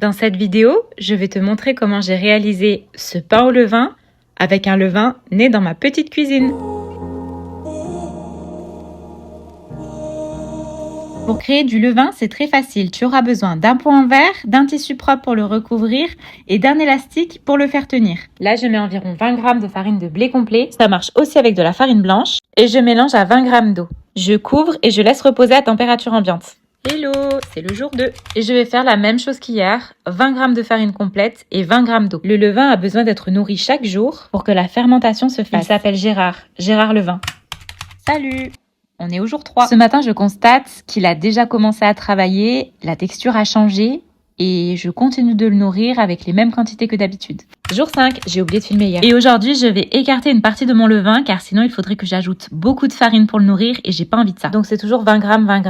Dans cette vidéo, je vais te montrer comment j'ai réalisé ce pain au levain avec un levain né dans ma petite cuisine. Pour créer du levain, c'est très facile. Tu auras besoin d'un pot en verre, d'un tissu propre pour le recouvrir et d'un élastique pour le faire tenir. Là, je mets environ 20 g de farine de blé complet. Ça marche aussi avec de la farine blanche. Et je mélange à 20 g d'eau. Je couvre et je laisse reposer à température ambiante. Hello, c'est le jour 2. Et je vais faire la même chose qu'hier, 20 g de farine complète et 20 g d'eau. Le levain a besoin d'être nourri chaque jour pour que la fermentation se fasse. Il s'appelle Gérard Levain. Salut! On est au jour 3. Ce matin, je constate qu'il a déjà commencé à travailler, la texture a changé et je continue de le nourrir avec les mêmes quantités que d'habitude. Jour 5, j'ai oublié de filmer hier. Et aujourd'hui, je vais écarter une partie de mon levain car sinon il faudrait que j'ajoute beaucoup de farine pour le nourrir et j'ai pas envie de ça. Donc c'est toujours 20 g, 20 g.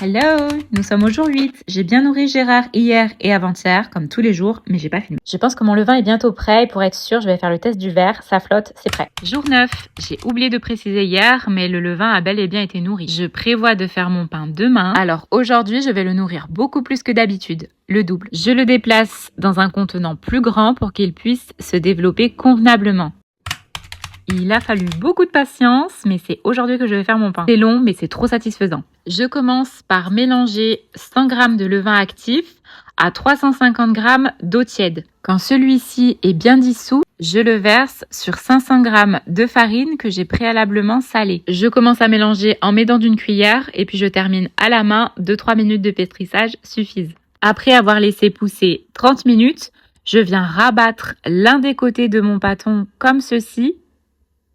Hello, nous sommes au jour 8. J'ai bien nourri Gérard hier et avant-hier, comme tous les jours, mais j'ai pas filmé. Je pense que mon levain est bientôt prêt et pour être sûr, je vais faire le test du verre. Ça flotte, c'est prêt. Jour 9. J'ai oublié de préciser hier, mais le levain a bel et bien été nourri. Je prévois de faire mon pain demain. Alors aujourd'hui, je vais le nourrir beaucoup plus que d'habitude. Le double. Je le déplace dans un contenant plus grand pour qu'il puisse se développer convenablement. Il a fallu beaucoup de patience, mais c'est aujourd'hui que je vais faire mon pain. C'est long, mais c'est trop satisfaisant. Je commence par mélanger 100 g de levain actif à 350 g d'eau tiède. Quand celui-ci est bien dissous, je le verse sur 500 g de farine que j'ai préalablement salée. Je commence à mélanger en m'aidant d'une cuillère et puis je termine à la main. 2-3 minutes de pétrissage suffisent. Après avoir laissé pousser 30 minutes, je viens rabattre l'un des côtés de mon pâton comme ceci.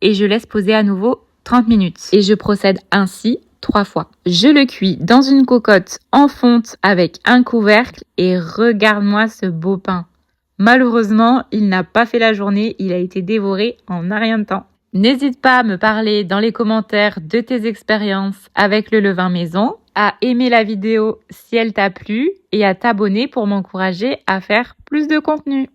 Et je laisse poser à nouveau 30 minutes. Et je procède ainsi 3 fois. Je le cuis dans une cocotte en fonte avec un couvercle et regarde-moi ce beau pain. Malheureusement, il n'a pas fait la journée, il a été dévoré en un rien de temps. N'hésite pas à me parler dans les commentaires de tes expériences avec le levain maison, à aimer la vidéo si elle t'a plu et à t'abonner pour m'encourager à faire plus de contenu.